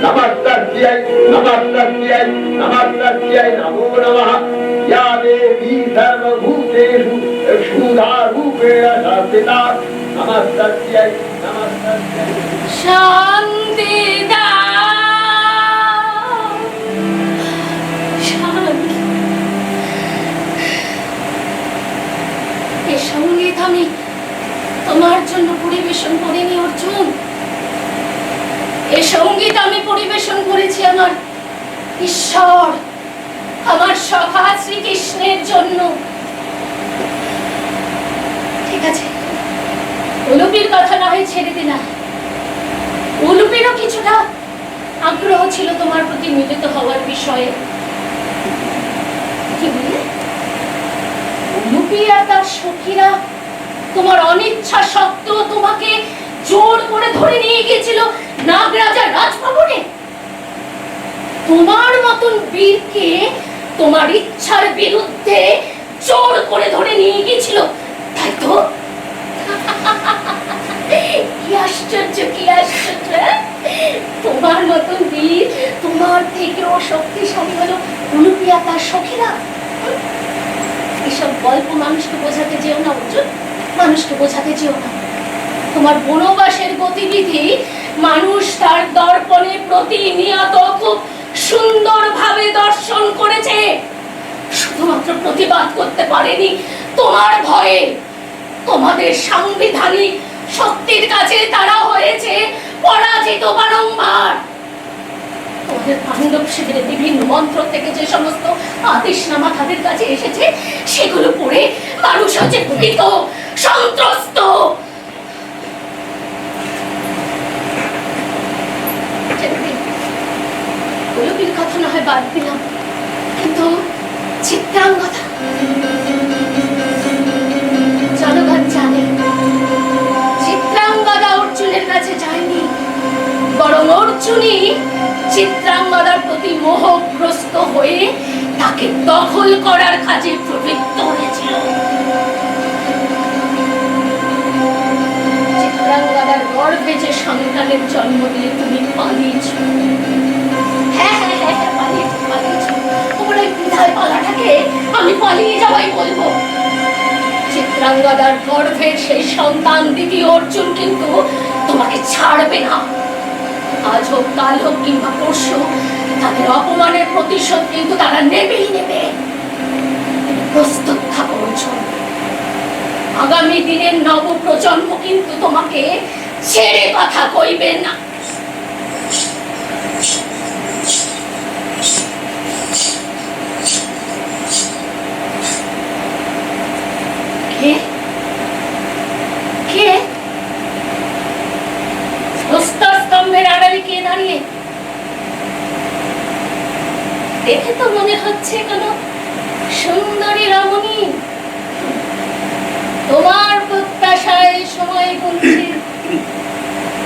नमस्तस्यै नमस्तस्यै नमस्तस्यै नमो नमः या देवी सर्वभूतेषु क्षुधारूपेण संस्थिता नमस्तस्यै नमस्तस्यै শান্তি দাও, শান্তি। এ সঙ্গীত আমি তোমার জন্য পরিবেশন করিনি অর্জুন, এ সঙ্গীত আমি পরিবেশন করেছি আমার ঈশ্বর, আমার সখা শ্রীকৃষ্ণের জন্য। ঠিক আছে, উলুপির কথা না হয় ছেড়ে দিলাম, উলুপিরও কিছুটা আগ্রহ ছিল তোমার প্রতি মিলিত হওয়ার বিষয়ে। কি বললে? উলুপি আর তার সখীরা তোমার অনিচ্ছা সত্ত্বেও তোমাকে জোর করে ধরে নিয়ে গিয়েছিল নাগরাজার রাজভবনে। তোমার মতন বীরকে তোমার ইচ্ছার বিরুদ্ধে জোর করে ধরে নিয়ে গিয়েছিল, তাই তো? কি আশ্চর্য, কি আশ্চর্য! তোমার মতন বীর, তোমার থেকেও শক্তিশালী হলো উলুপি আর তার সখীরা। এসব গল্প মানুষকে বোঝাতে যেও না অর্জুন, মানুষকে বোঝাতে যেও না। তোমার বনবাসের গতিবিধি মানুষ তার দর্পণে প্রতিনিয়ত খুব সুন্দরভাবে দর্শন করেছে, শুধুমাত্র প্রতিবাদ করতে পারেনি তোমার ভয়ে। তোমাদের সাংবিধানিক শক্তির কাছে তারা হয়েছে পরাজিত বারংবার। তোমাদের পাণ্ডব শিবিরে বিভিন্ন মন্ত্র থেকে যে সমস্ত আদেশনামা তাদের কাছে এসেছে, সেগুলো পড়ে মানুষ হচ্ছে ভীত, সন্ত্রস্ত। উলুপির কথা না হয় বাদ দিলাম, কিন্তু চিত্রাঙ্গদা, জনগণ জানে চিত্রাঙ্গদা অর্জুনের কাছে যায়নি, বরং অর্জুনই চিত্রাঙ্গদার প্রতি মোহগ্রস্ত হয়ে তাকে দখল করার কাজে প্রবৃত্ত হয়েছিল। চিত্রাঙ্গদার গর্ভে যে সন্তানের জন্ম দিয়ে তুমি পালিয়েছ, হ্যাঁ হ্যাঁ হ্যাঁ হ্যাঁ পালিয়েছ, পালিয়েছ। ওপর ওই বিদায় পালাটাকে আমি পালিয়ে যাওয়াই বলবো। চিত্রাঙ্গদার গর্ভের সেই সন্তান দ্বিতীয় অর্জুন কিন্তু তোমাকে ছাড়বে না। আজ হোক, কাল হোক কিংবা পরশু, তাদের অপমানের প্রতিশোধ কিন্তু তারা নেবেই নেবে। প্রস্তুত থাকো অর্জুন, আগামী দিনের নব প্রজন্ম কিন্তু তোমাকে ছেড়ে কথা কইবে না। কে কে স্তম্ভের আড়ালে কে দাঁড়িয়ে? দেখে তো মনে হচ্ছে কোন সুন্দরী রমণী, তোমার প্রত্যাশায় সময় গুনছে।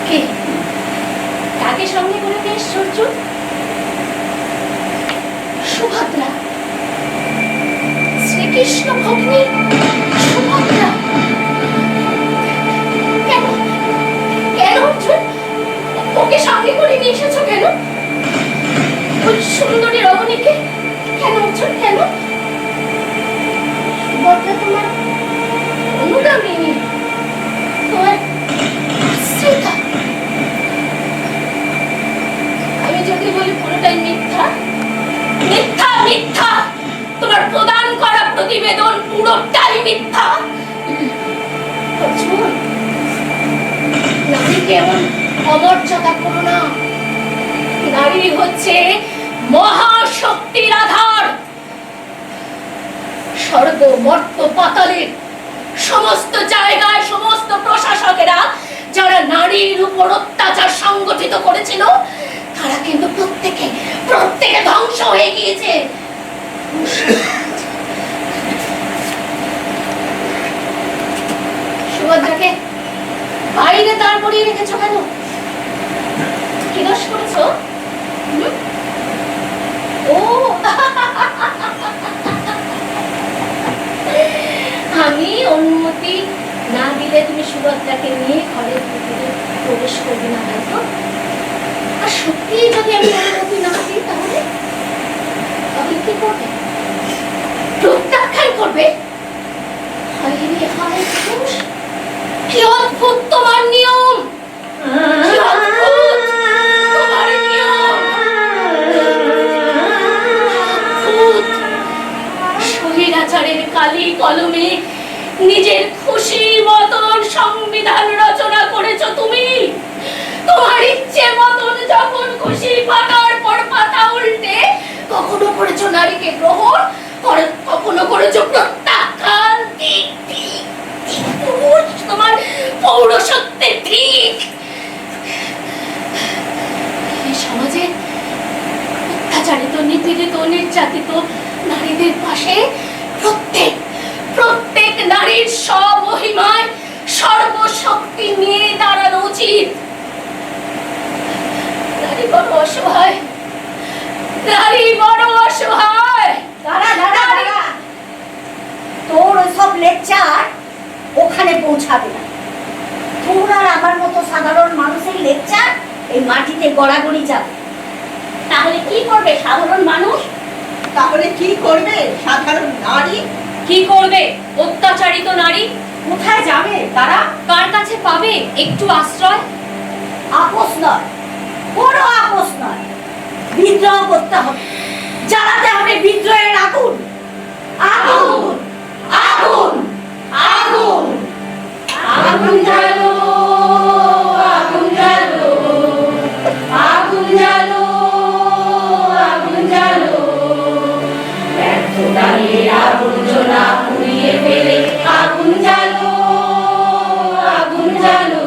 কে? তাকে সঙ্গে করে বেশ সূর্য? সুভদ্রা, শ্রীকৃষ্ণ ভগ্নী সুভদ্রা। কেন কেন অর্জুন ওকে সঙ্গে করে নিয়ে এসেছো? কেন ওই সুন্দরী রমণীকে? কেন অর্জুন, কেন? সুভদ্রা তোমার অনুগামী, তোমার আশ্রিতা। আমি যদি বলি পুরোটাই মিথ্যা, মিথ্যা, মিথ্যা, তোমার প্রদান করা প্রতিবেদন পুরোটাই মিথ্যা। অর্জুন, নারীকে এমন অমর্যাদা করো না। নারী হচ্ছে মহাশক্তির আধার। স্বর্গ মর্ত পাতালের সমস্ত জায়গায় সমস্ত প্রশাসকেরা যারা নারীর উপর অত্যাচার সংগঠিত করেছিল, তারা কিন্তু প্রত্যেকে ধ্বংস হয়ে গিয়েছে। সুভদ্রাকে বাইরে দাঁড় করিয়ে রেখেছো কেন? কি দোষ করেছো? ও দিলে তুমি সুভদ্রাকে নিয়ে ঘরের ভিতরে প্রবেশ করবে না, তাই তো? আর সত্যি যদি আমি অনুমতি না দিই তাহলে তাহলে কি করবে? প্রত্যাখ্যান করবে? হায় রে হায়, দোষ! কি অদ্ভুত তোমার নিয়ম! কি অদ্ভুত তোমার নিয়ম! অদ্ভুত! স্বৈরাচারের কালি কলমে নিজের খুশি মতন সংবিধান রচনা করেছো তুমি। তোমার ইচ্ছে মতন যখন খুশি পাতার পর পাতা উল্টে কখনো করেছো নারীকে গ্রহণ, কখনো করেছো প্রত্যাখ্যান। ঠিক ঠিক ঠিক, পুরুষ তোমার পৌরসত্বের ঠিক। এই সমাজে অত্যাচারিত, নিপীড়িত, নির্যাতিত নারীদের পাশে প্রত্যেক নারীর স্বমহিমায় সর্বশক্তি নিয়ে দাঁড়ানো উচিত। নারী বড় অসহায়, নারী বড় অসহায়। দাঁড়া, তোর ওইসব লেকচার ওখানে পৌঁছাবে না। তোর আর আমার মতো সাধারণ মানুষের লেকচার এই মাটিতে গড়াগড়ি যাবে। তাহলে কি করবে সাধারণ মানুষ? তাহলে কি করবে সাধারণ নারী? কি করবে অত্যাচারিত নারী? কোথায় যাবে তারা? কার কাছে পাবে একটু আশ্রয়? আপোষ নয়, কোনো আপোষ নয়। বিদ্রোহ করতে হবে, জ্বালাতে হবে বিদ্রোহের আগুন। আগুন আগুন আগুন আগুন জ্বালো, আগুন জ্বালো, আগুন জ্বালো, আগুন জ্বালো। ব্যর্থ নারীর আবর্জনা পুড়িয়ে ফেলে আগুন জ্বালো, আগুন জ্বালো।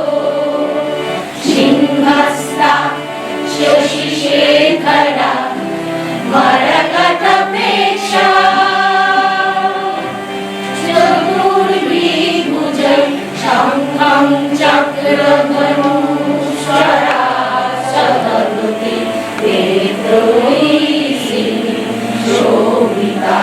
সিংহাস্তা শশী শেখরা মরকট প্রেক্ষা চতুর্বিভুজৈ শঙ্খং চক্রধনুশ্বরা সদরতি বিদ্রোহী শোভিতা।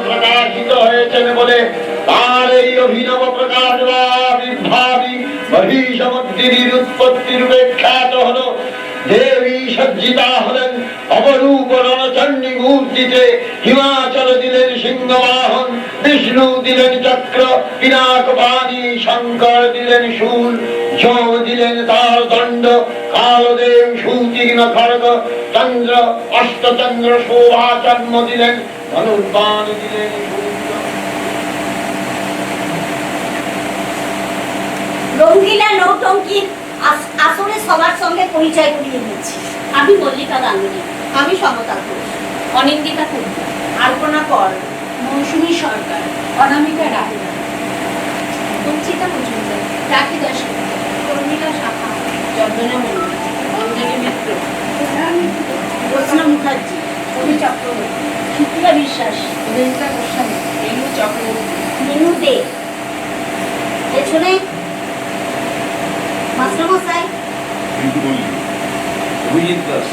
প্রকাশিত হয়েছেন বলে তার এই অভিনব প্রকাশ বা আবির্ভাবী মহিষমদ্গিরির উৎপত্তি রূপে খ্যাত হলো। দেবী সজ্জিতা হলেন অবরূপ রণচণ্ডী মূর্তিতে। হিমাচল দিলেন সিংহবাহন, বিষ্ণু দিলেন চক্র পিনাক পানি, শঙ্কর দিলেন শূল, যম দিলেন তার দণ্ড, কালদেব সুতীর্ণ খড়গ, চন্দ্র অষ্টচন্দ্র শোভা জন্ম দিলেন, ধনুর্বাণ দিলেন রঙ্গিলা নৌটঙ্কির আসলে সবার সঙ্গে পরিচয় করিয়ে দিচ্ছি। আমি মল্লিকা গাঙ্গুলি, আমি সমতা ঘোষ, অনিন্দিতা কুন্ডু, আলপনা কর, মৌসুমী সরকার, অনামিকা রায়, অঞ্চিতা মজুমদার, রাখি দাস, কর্মিলা শাখা, চন্দনা মন্ডল, অঞ্জলি মিত্র, জ্যোৎস্না মুখার্জি, কবি চক্রবর্তী, সুপ্রিয়া বিশ্বাস, অভিনেতা গোস্বামী, রেণু চক্রবর্তী, মিনু দে। পেছনে মাস্টারমশাই কিন্তু বললি অভিজিৎ দাস,